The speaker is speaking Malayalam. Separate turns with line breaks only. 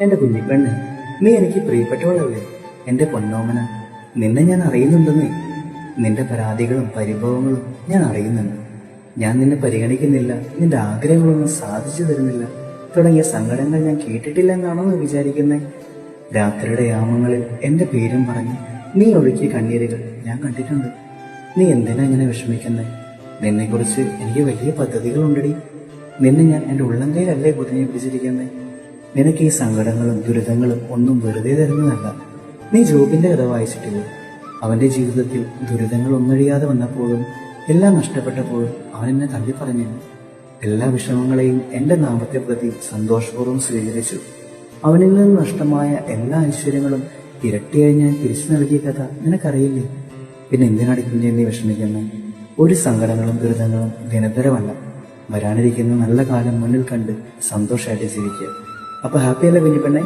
എന്റെ കുഞ്ഞിപ്പെണ്ണ്, നീ എനിക്ക് പ്രിയപ്പെട്ടവളല്ലേ? എന്റെ പൊന്നോമന, നിന്നെ ഞാൻ അറിയുന്നുണ്ടെന്നേ. നിന്റെ പരാതികളും പരിഭവങ്ങളും ഞാൻ അറിയുന്നുണ്ട്. ഞാൻ നിന്നെ പരിഗണിക്കുന്നില്ല, നിന്റെ ആഗ്രഹങ്ങളൊന്നും സാധിച്ചു തരുന്നില്ല തുടങ്ങിയ സങ്കടങ്ങൾ ഞാൻ കേട്ടിട്ടില്ല എന്നാണോ നീ വിചാരിക്കുന്നേ? രാത്രിയുടെ യാമങ്ങളിൽ എന്റെ പേരും പറഞ്ഞ് നീ ഒഴുക്കിയ കണ്ണീരുകൾ ഞാൻ കണ്ടിട്ടുണ്ട്. നീ എന്തിനാ ഇങ്ങനെ വിഷമിക്കുന്നേ? നിന്നെക്കുറിച്ച് എനിക്ക് വലിയ പദ്ധതികളുണ്ടടി. നിന്നെ ഞാൻ എന്റെ ഉള്ളം കൈയിലല്ലേ കുതിഞ്ഞു പിടിച്ചിരിക്കുന്നേ. നിനക്ക് ഈ സങ്കടങ്ങളും ദുരിതങ്ങളും ഒന്നും വെറുതെ തരുന്നതല്ല. നീ ജോബിന്റെ കഥ വായിച്ചിട്ടില്ലേ? അവന്റെ ജീവിതത്തിൽ ദുരിതങ്ങൾ ഒന്നഴിയാതെ വന്നപ്പോഴും എല്ലാം നഷ്ടപ്പെട്ടപ്പോഴും അവൻ എന്നെ തള്ളി പറഞ്ഞിരുന്നു. എല്ലാ വിഷമങ്ങളെയും എന്റെ നാമത്തെ പ്രതി സന്തോഷപൂർവ്വം സ്വീകരിച്ചു. അവനിൽ നിന്ന് നഷ്ടമായ എല്ലാ ഐശ്വര്യങ്ങളും ഇരട്ടിയായി ഞാൻ തിരിച്ചു നൽകിയ കഥ നിനക്കറിയില്ലേ? പിന്നെ എന്തിനാണ് കുഞ്ഞെ നീ വിഷമിക്കുന്നത്? ഒരു സങ്കടങ്ങളും ദുരിതങ്ങളും നിരന്തരമല്ല. വരാനിരിക്കുന്ന നല്ല കാലം മുന്നിൽ കണ്ട് സന്തോഷമായിട്ട് ജീവിക്കുക. അപ്പൊ ഹാപ്പിയല്ലേ കുഞ്ഞിപ്പെണ്ണെ?